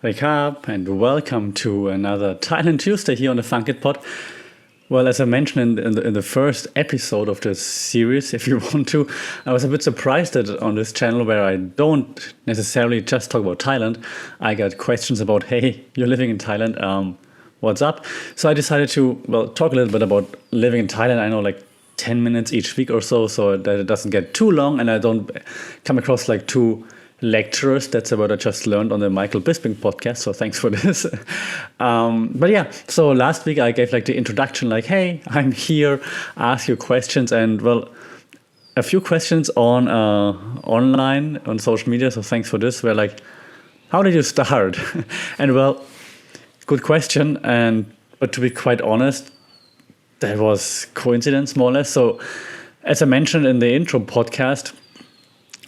Wake up and welcome to another Thailand Tuesday here on the Funk It Pod. Well, as I mentioned in the first episode of this series, if you want to, I was a bit surprised that on this channel where I don't necessarily just talk about Thailand, I got questions about, hey, you're living in Thailand, what's up? So I decided to, talk a little bit about living in Thailand. I know like 10 minutes each week or so that it doesn't get too long and I don't come across like too lecturers. That's what I just learned on the Michael Bisping podcast, so thanks for this. So last week I gave like the introduction, like, hey, I'm here, ask you questions, and a few questions on online on social media, so thanks for this, were like, how did you start? And good question, but to be quite honest, that was coincidence more or less. So as I mentioned in the intro podcast,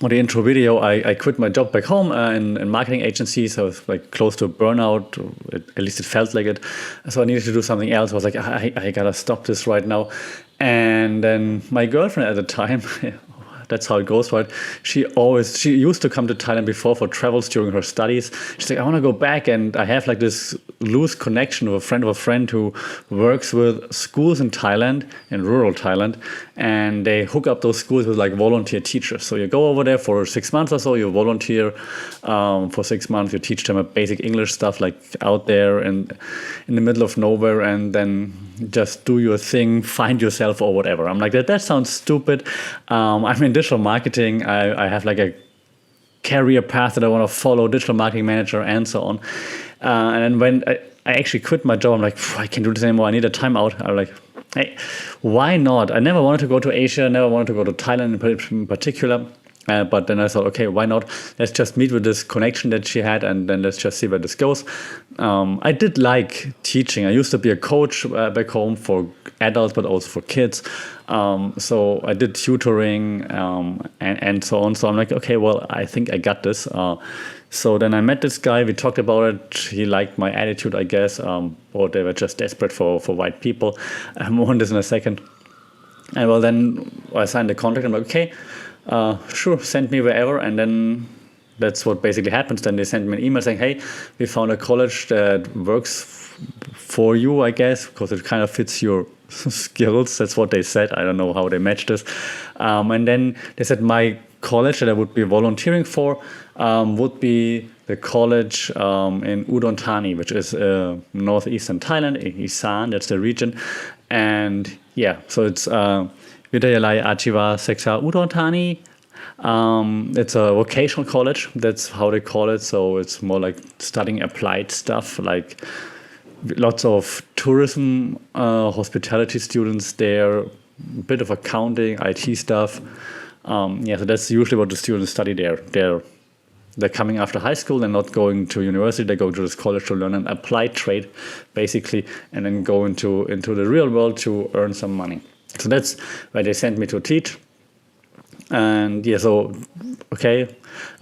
or the intro video, I quit my job back home in marketing agencies. I was like close to a burnout, or at least it felt like it. So I needed to do something else. I was like, I gotta stop this right now. And then my girlfriend at the time, that's how it goes, right? She used to come to Thailand before for travels during her studies. She's like, I want to go back, and I have like this loose connection with a friend who works with schools in Thailand, in rural Thailand, and they hook up those schools with like volunteer teachers. So you go over there for 6 months or so, you volunteer for 6 months, you teach them a basic English stuff like out there and in the middle of nowhere, and then just do your thing, find yourself or whatever. I'm like, that sounds stupid. I'm in digital marketing. I have like a career path that I want to follow, digital marketing manager and so on. And when I actually quit my job, I'm like, I can't do this anymore. I need a timeout. I'm like, hey, why not? I never wanted to go to Asia, never wanted to go to Thailand in particular. But then I thought, okay, why not? Let's just meet with this connection that she had, and then let's just see where this goes. I did like teaching. I used to be a coach back home for adults, but also for kids. So I did tutoring and so on. So I'm like, okay, I think I got this. So then I met this guy. We talked about it. He liked my attitude, I guess, or they were just desperate for white people. More on this in a second. And then I signed the contract. I'm like, okay. Sure, send me wherever, and then that's what basically happens. Then they send me an email saying, hey, we found a college that works for you, I guess, because it kind of fits your skills. That's what they said. I don't know how they matched this. And then they said my college that I would be volunteering for would be the college in Udon Thani, which is northeastern Thailand, Isan, that's the region. And yeah, so it's Vidyalaya Achiva Seksha Udon Thani. It's a vocational college, that's how they call it. So it's more like studying applied stuff, like lots of tourism, hospitality students there, a bit of accounting, IT stuff. So that's usually what the students study there. They're coming after high school, they're not going to university, they go to this college to learn an applied trade, basically, and then go into the real world to earn some money. So that's where they sent me to teach. And I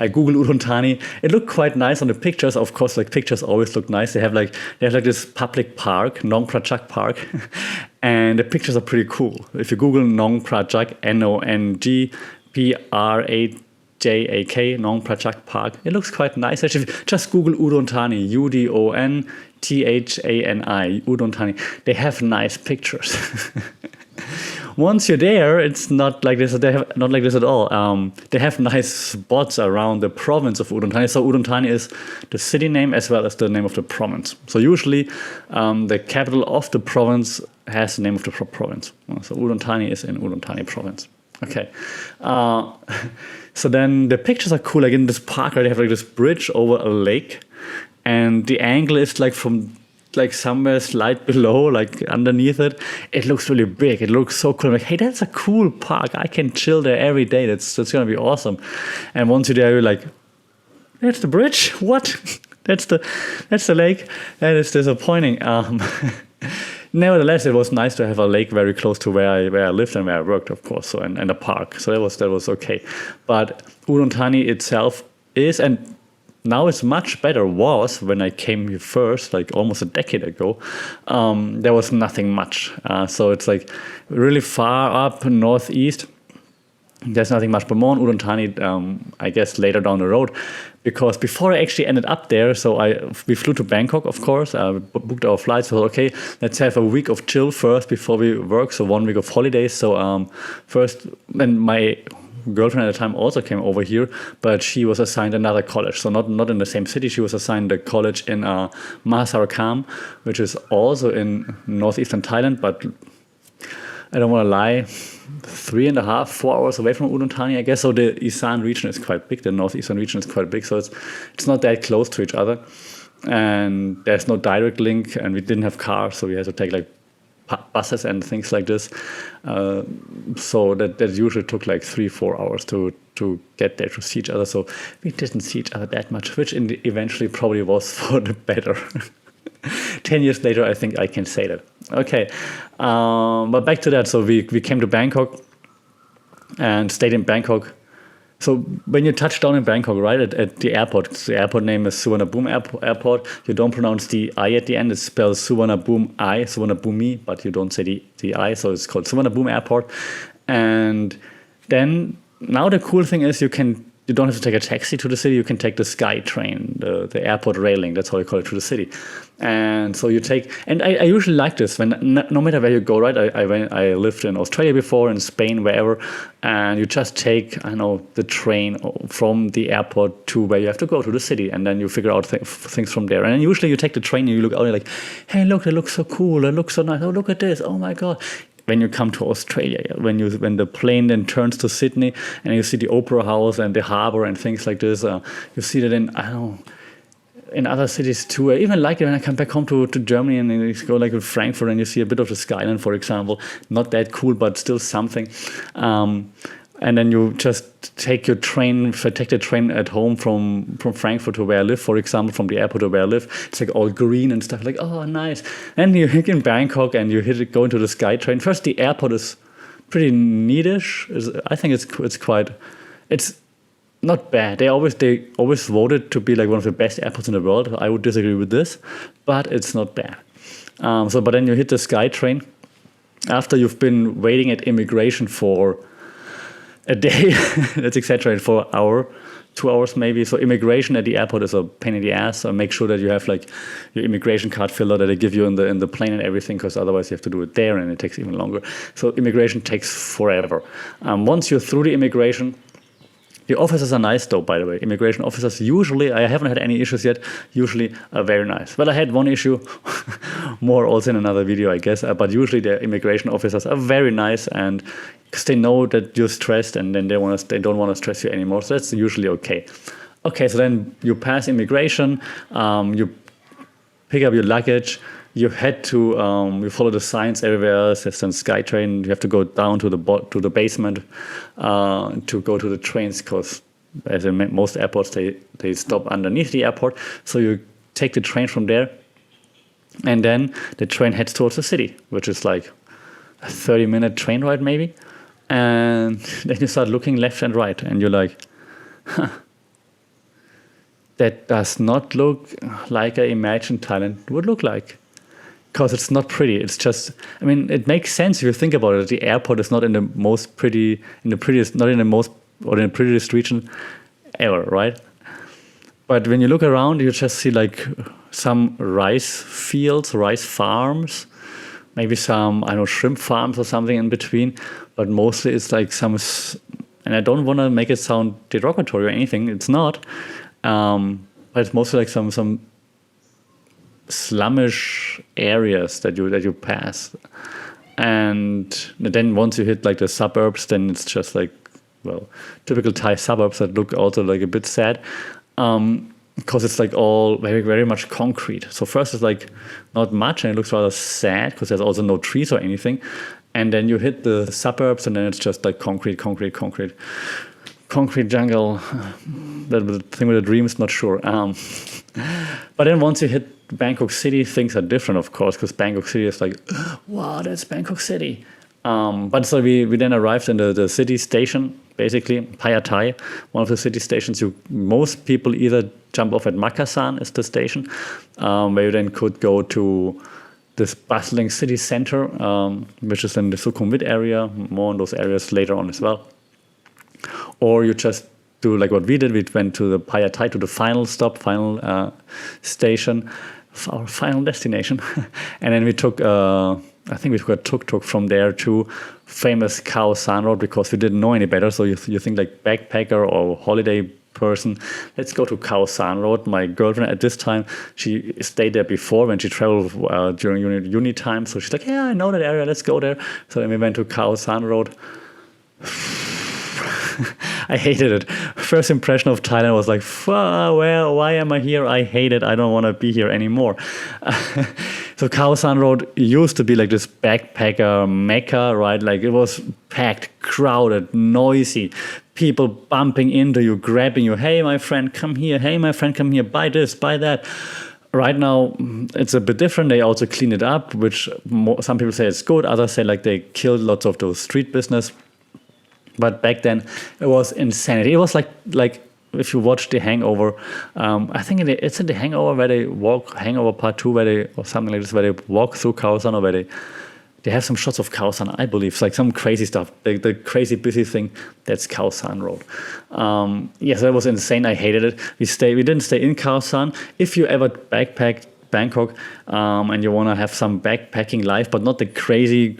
Googled Udon Thani. It looked quite nice on the pictures. Of course, like pictures always look nice. They have like this public park, Nong Prachak Park, and the pictures are pretty cool. If you Google Nong Prachak, NONGPRAJAK, Nong Prachak Park, it looks quite nice. Actually, just Google Udon Thani, UDONTHANI, Udon Thani. They have nice pictures. Once you're there, it's not like this. They have not like this at all. They have nice spots around the province of Udon Thani. So Udon Thani is the city name as well as the name of the province. So usually, the capital of the province has the name of the province. So Udon Thani is in Udon Thani province. Okay. So then the pictures are cool. Like in this park, they have like this bridge over a lake, and the angle is like from like somewhere slight below, like underneath it. It looks really big. It looks so cool. I'm like, hey, that's a cool park. I can chill there every day. That's gonna be awesome. And once you're there, you're like, that's the bridge? What? that's the lake? That is disappointing. Nevertheless, it was nice to have a lake very close to where I lived and where I worked, of course. So and a park. So that was okay. But Udon Thani itself is, and now it's much better, was when I came here first, like almost a decade ago, there was nothing much. So it's like really far up northeast. There's nothing much more on Udon Thani, I guess, later down the road. Because before I actually ended up there, we flew to Bangkok, of course, booked our flights. So, okay, let's have a week of chill first before we work. So 1 week of holidays. So first, and my girlfriend at the time also came over here, but she was assigned another college. So not in the same city. She was assigned a college in Mahasarakam, which is also in northeastern Thailand, but I don't want to lie, 3.5, 4 hours away from Udon Thani, I guess. So the Isan region is quite big. The northeastern region is quite big. So it's not that close to each other. And there's no direct link. And we didn't have cars. So we had to take like buses and things like this. So that usually took like 3-4 hours to get there to see each other. So we didn't see each other that much, which eventually probably was for the better. 10 years later, I think I can say that. Okay, but back to that. So we came to Bangkok and stayed in Bangkok. So when you touch down in Bangkok, right, at the airport name is Suvarnabhumi Airport. You don't pronounce the I at the end. It's spelled Suvarnabhumi, but you don't say the I. So it's called Suvarnabhumi Airport. And then now the cool thing is you don't have to take a taxi to the city. You can take the Sky Train, the airport railing. That's how you call it, to the city. And so you take, and I usually like this when no matter where you go, right? I lived in Australia before, in Spain, wherever, and you just take, the train from the airport to where you have to go, to the city, and then you figure out things from there. And usually you take the train and you look out and you're like, hey, look, that looks so cool. That looks so nice. Oh, look at this. Oh my God. When you come to Australia, when the plane then turns to Sydney and you see the Opera House and the harbour and things like this, you see that in other cities too. I even like it when I come back home to Germany and you go like to Frankfurt and you see a bit of the skyline, for example. Not that cool, but still something. And then you just take the train at home from Frankfurt to where I live, for example, from the airport to where I live. It's like all green and stuff, like, oh, nice. And you hit in Bangkok and you go into the SkyTrain. First, the airport is pretty neatish. I think it's not bad. They always voted to be like one of the best airports in the world. I would disagree with this, but it's not bad. But then you hit the SkyTrain after you've been waiting at immigration for a day. That's exaggerated, for an hour, 2 hours maybe. So immigration at the airport is a pain in the ass. So make sure that you have like your immigration card filled out that they give you in the plane and everything, because otherwise you have to do it there and it takes even longer. So immigration takes forever. Once you're through the immigration, the officers are nice though, by the way. Immigration officers usually, I haven't had any issues yet, usually are very nice. Well, I had one issue, more also in another video, I guess. But usually the immigration officers are very nice, and because they know that you're stressed and then they don't want to stress you anymore. So that's usually okay. Okay, so then you pass immigration, you pick up your luggage, you head to, you follow the signs everywhere. It says SkyTrain. You have to go down to the basement to go to the trains, because as in most airports, they stop underneath the airport. So you take the train from there, and then the train heads towards the city, which is like a 30-minute train ride maybe. And then you start looking left and right, and you're like, that does not look like I imagined Thailand would look like. Because it's not pretty. It's just, it makes sense if you think about it. The airport is not in the prettiest region ever, right? But when you look around, you just see like some rice fields, rice farms, maybe some, shrimp farms or something in between. But mostly it's like and I don't want to make it sound derogatory or anything. It's not. But it's mostly like some slummish areas that you pass, and then once you hit like the suburbs, then it's just like, well, typical Thai suburbs that look also like a bit sad, because it's like all very, very much concrete. So first it's like not much, and it looks rather sad because there's also no trees or anything, and then you hit the suburbs, and then it's just like concrete jungle. The thing with the dream is not sure. But then once you hit Bangkok City, things are different, of course, because Bangkok City is like, wow, that's Bangkok City. But so we then arrived in the city station, basically, Phaya Thai, one of the city stations. Most people either jump off at Makasan, is the station, where you then could go to this bustling city center, which is in the Sukhumvit area, more in those areas later on as well. or you just do like what we did. We went to the Phaya Thai, to the final stop, final station, our final destination, and then we took. I think we took a tuk-tuk from there to famous Khao San Road, because we didn't know any better. So you think like backpacker or holiday person, let's go to Khao San Road. My girlfriend at this time, she stayed there before when she traveled during uni time. So she's like, yeah, I know that area, let's go there. So then we went to Khao San Road. I hated it. First impression of Thailand was like, why am I here? I hate it. I don't want to be here anymore. So Khao San Road used to be like this backpacker mecca, right? Like it was packed, crowded, noisy, people bumping into you, grabbing you. Hey, my friend, come here. Hey, my friend, come here. Buy this, buy that. Right now, it's a bit different. They also clean it up, which some people say it's good. Others say like they killed lots of those street business. But back then, it was insanity. It was like if you watch The Hangover, I think it's in The Hangover where they walk, Hangover Part 2, or something like this, where they walk through Khao San, or where they have some shots of Khao San, I believe. It's like some crazy stuff. The crazy busy thing, that's Khao San Road. Yes, that was insane. I hated it. We didn't stay in Khao San. If you ever backpacked Bangkok and you want to have some backpacking life, but not the crazy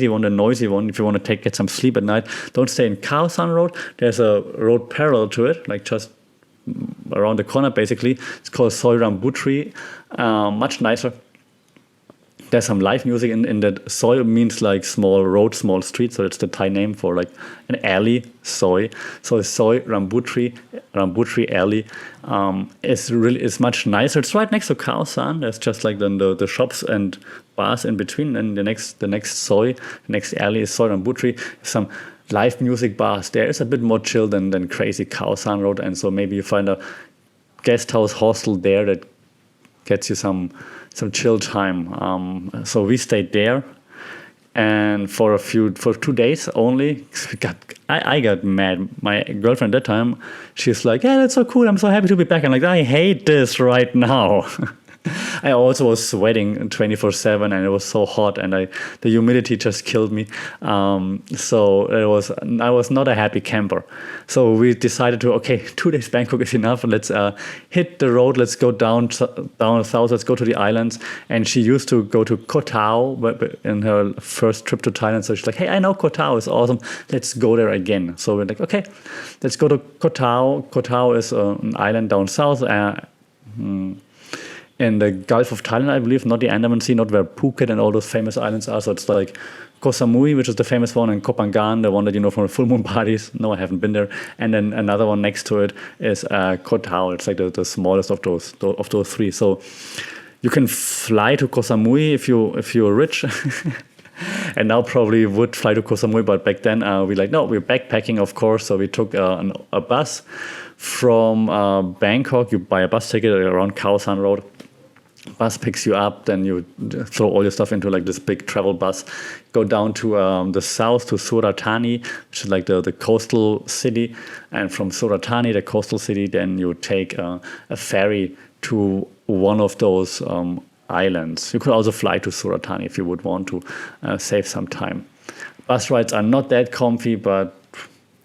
one, the noisy one. If you want to get some sleep at night, don't stay in Khao San Road. There's a road parallel to it, like just around the corner basically. It's called Soi Rambutri, much nicer. There's some live music in that. Soi means like small road, small street, so it's the Thai name for like an alley, Soi. So Soi Rambutri alley is much nicer. It's right next to Khao San. There's just like the shops and bars in between, and the next Soi, the next alley is Soi Rambutri. Some live music bars there. It's a bit more chill than crazy Khao San Road, and so maybe you find a guest house hostel there that gets you some chill time. So we stayed there, and for 2 days only, I got mad. My girlfriend at that time, she's like, yeah, that's so cool. I'm so happy to be back. I'm like, I hate this right now. I also was sweating 24/7, and it was so hot, and the humidity just killed me. So I was not a happy camper. So we decided 2 days Bangkok is enough. Let's hit the road. Let's go down south. Let's go to the islands. And she used to go to Koh Tao in her first trip to Thailand. So she's like, hey, I know Koh Tao is awesome. Let's go there again. So we're like, okay, let's go to Koh Tao. Koh Tao is an island down south. In the Gulf of Thailand, I believe, not the Andaman Sea, not where Phuket and all those famous islands are. So it's like Koh Samui, which is the famous one, and Koh Phangan, the one that you know from the full moon parties. No, I haven't been there. And then another one next to it is Koh Tao. It's like the smallest of those three. So you can fly to Koh Samui if you're rich. And now probably would fly to Koh Samui, but back then we're backpacking, of course. So we took a bus from Bangkok. You buy a bus ticket around Khao San Road. Bus picks you up, then you throw all your stuff into like this big travel bus, go down to the south to Udon Thani, which is like the coastal city, and from Udon Thani, the coastal city, then you take a ferry to one of those islands. You could also fly to Udon Thani if you would want to save some time. Bus rides are not that comfy, but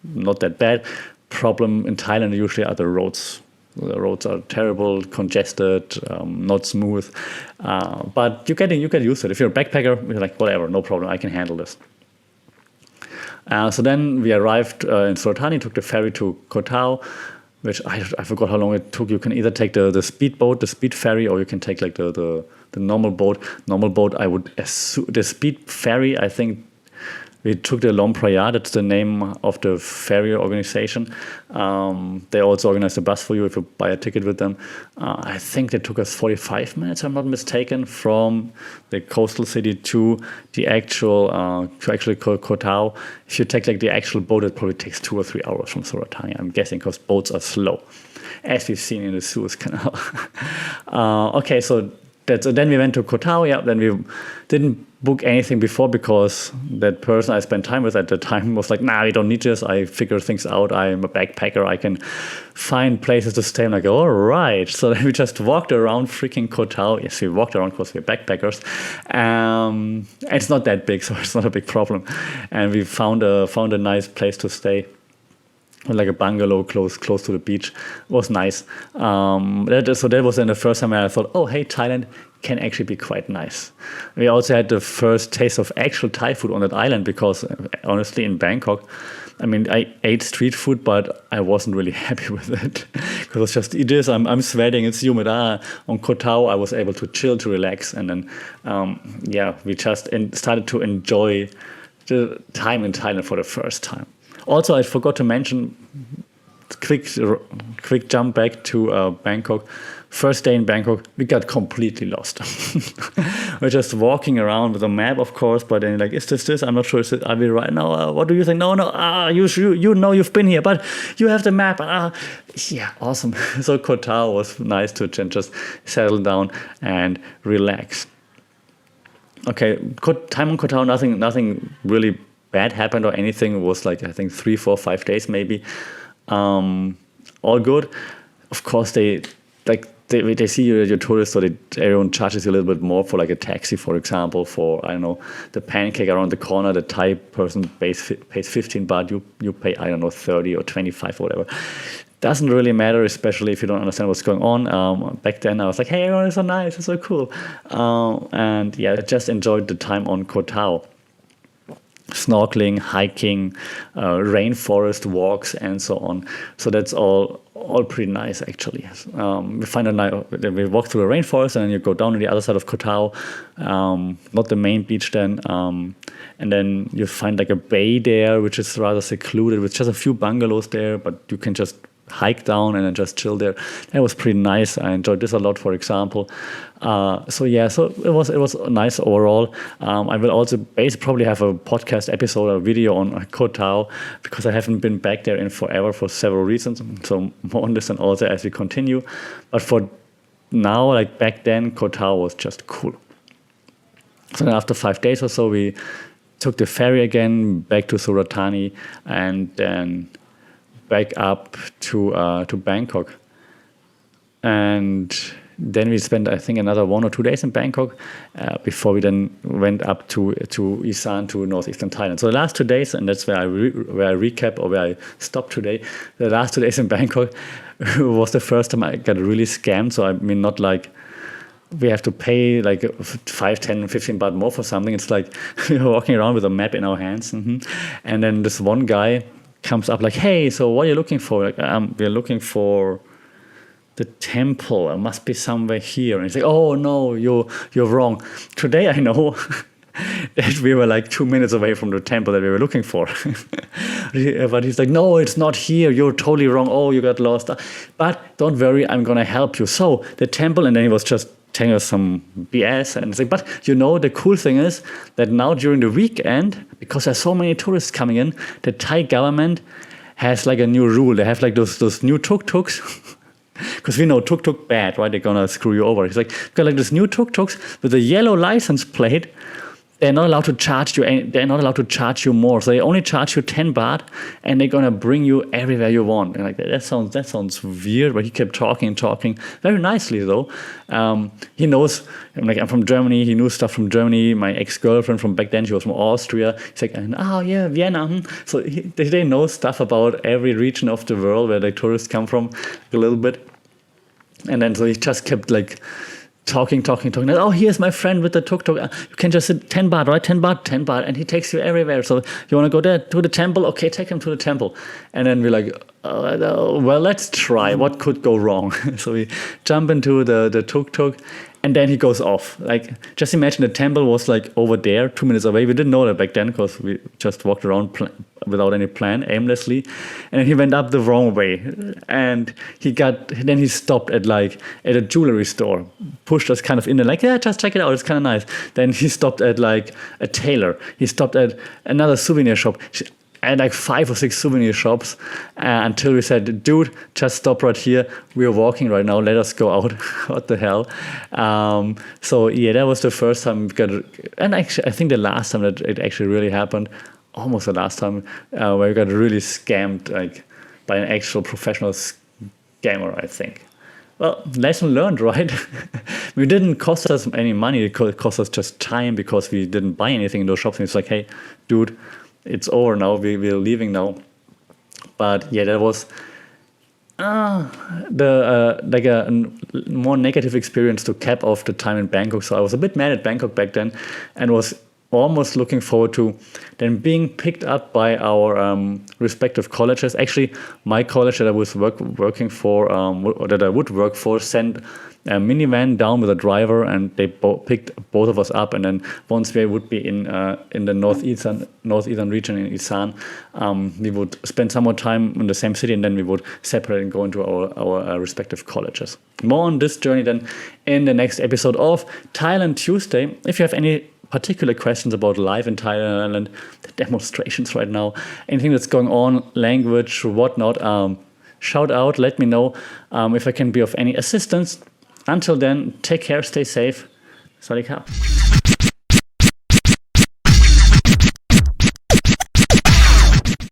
not that bad. Problem in Thailand usually are the roads. The roads are terrible, congested, not smooth. But you get used to it. If you're a backpacker, you're like, whatever, no problem, I can handle this. So then we arrived in Udon Thani, took the ferry to Koh Tao, which I forgot how long it took. You can either take the speedboat, the speed ferry, or you can take like the normal boat. Normal boat, I would assume. The speed ferry, I think, we took the Lompraya, that's the name of the ferry organization. They also organize a bus for you if you buy a ticket with them. I think they took us 45 minutes, if I'm not mistaken, from the coastal city to the actual Koh Tao. If you take like the actual boat, it probably takes 2 or 3 hours from Udon Thani, I'm guessing, because boats are slow, as we've seen in the Suez Canal. Okay, so then we went to Koh Tao. Yeah, then we didn't book anything before because that person I spent time with at the time was like, nah, we don't need this. I figure things out. I'm a backpacker. I can find places to stay. I'm like, all right. So then we just walked around freaking Koh Tao. Yes, we walked around because we're backpackers. It's not that big, so it's not a big problem. And we found a nice place to stay. like a bungalow close to the beach. It was nice. So that was then the first time where I thought, oh, hey, Thailand can actually be quite nice. We also had the first taste of actual Thai food on that island because honestly in Bangkok, I mean, I ate street food, but I wasn't really happy with it because it was just, it is, I'm sweating, it's humid. On Koh Tao, I was able to chill, to relax. And then, we just started to enjoy the time in Thailand for the first time. Also, I forgot to mention, quick jump back to Bangkok. First day in Bangkok, we got completely lost. We're just walking around with a map, of course, but then like, is this? I'm not sure. Are we right now? What do you think? No. You know you've been here, but you have the map. Yeah, awesome. So Koh Tao was nice to just settle down and relax. Okay, time on Koh Tao, nothing really bad happened or anything. It was like, I think 3, 4, 5 days maybe. All good. Of course, they see you as your tourist, so everyone charges you a little bit more for like a taxi, for example. For, I don't know, the pancake around the corner, the Thai person pays 15 baht, you pay, I don't know, 30 or 25 or whatever. Doesn't really matter, especially if you don't understand what's going on. Back then I was like, hey, everyone is so nice, it's so cool. And yeah, I just enjoyed the time on Koh Tao. Snorkeling, hiking, rainforest walks, and so on. So that's all pretty nice, actually. We walk through the rainforest, and then you go down to the other side of Koh Tao, not the main beach then. And then you find like a bay there, which is rather secluded, with just a few bungalows there, but you can just hike down and then just chill there. That was pretty nice. I enjoyed this a lot, for example. So it was nice overall. I will also probably have a podcast episode or video on Koh Tao because I haven't been back there in forever for several reasons. So more on this and also as we continue. But for now, like back then, Koh Tao was just cool. So then after 5 days or so, we took the ferry again back to Udon Thani and then back up to Bangkok. And then we spent, I think, another 1 or 2 days in Bangkok before we then went up to Isan, to northeastern Thailand. So the last 2 days, and that's where I recap or where I stopped today. The last 2 days in Bangkok was the first time I got really scammed. So I mean, not like we have to pay like 5, 10, 15 baht more for something. It's like we're walking around with a map in our hands. And then this one guy comes up like, hey, so what are you looking for? Like, we're looking for the temple. It must be somewhere here. And he's like, oh no, you're wrong. Today I know that we were like 2 minutes away from the temple that we were looking for. But he's like, no, it's not here. You're totally wrong. Oh, you got lost. But don't worry, I'm gonna help you. So the temple, and then he was just telling us some BS, and it's like, but you know, the cool thing is that now during the weekend, because there's so many tourists coming in, the Thai government has like a new rule. They have like those new tuk-tuks, because we know tuk-tuk bad, right? They're gonna screw you over. It's like, got like this new tuk-tuks with a yellow license plate. They're not allowed to charge you. They're not allowed to charge you more. So they only charge you 10 baht, and they're gonna bring you everywhere you want. And like that sounds weird. But he kept talking very nicely though. He knows. I'm from Germany. He knew stuff from Germany. My ex-girlfriend from back then, she was from Austria. He's like, oh yeah, Vienna. So they know stuff about every region of the world where the tourists come from a little bit. And then so he just kept like talking. Oh, here's my friend with the tuk-tuk. You can just sit 10 baht, right? 10 baht. And he takes you everywhere. So you want to go there to the temple? Okay, take him to the temple. And then we're like, well, let's try. What could go wrong? So we jump into the tuk-tuk. And then he goes off. Like, just imagine the temple was like over there, 2 minutes away. We didn't know that back then because we just walked around without any plan, aimlessly. And then he went up the wrong way. And then he stopped at a jewelry store, pushed us kind of in there, like, yeah, just check it out. It's kind of nice. Then he stopped at like a tailor. He stopped at another souvenir shop. And like 5 or 6 souvenir shops until we said, dude, just stop right here. We're walking right now. Let us go out. What the hell? So yeah, that was the first time and actually, I think the last time that it actually really happened, almost the last time where we got really scammed like by an actual professional scammer, I think. Well, lesson learned, right? We didn't cost us any money. It cost us just time because we didn't buy anything in those shops. And it's like, hey, dude, it's over now. We're leaving now. But yeah, that was the like a more negative experience to cap off the time in Bangkok. So I was a bit mad at Bangkok back then, and was almost looking forward to then being picked up by our respective colleges. Actually, my college that I was working for, or that I would work for, sent a minivan down with a driver, and they picked both of us up. And then once we would be in the northeastern region in Isan, we would spend some more time in the same city, and then we would separate and go into our respective colleges. More on this journey then in the next episode of Thailand Tuesday. If you have any particular questions about life in Thailand, the demonstrations right now, anything that's going on, language, whatnot, shout out, let me know if I can be of any assistance. Until then, take care, stay safe. Sawadee krap.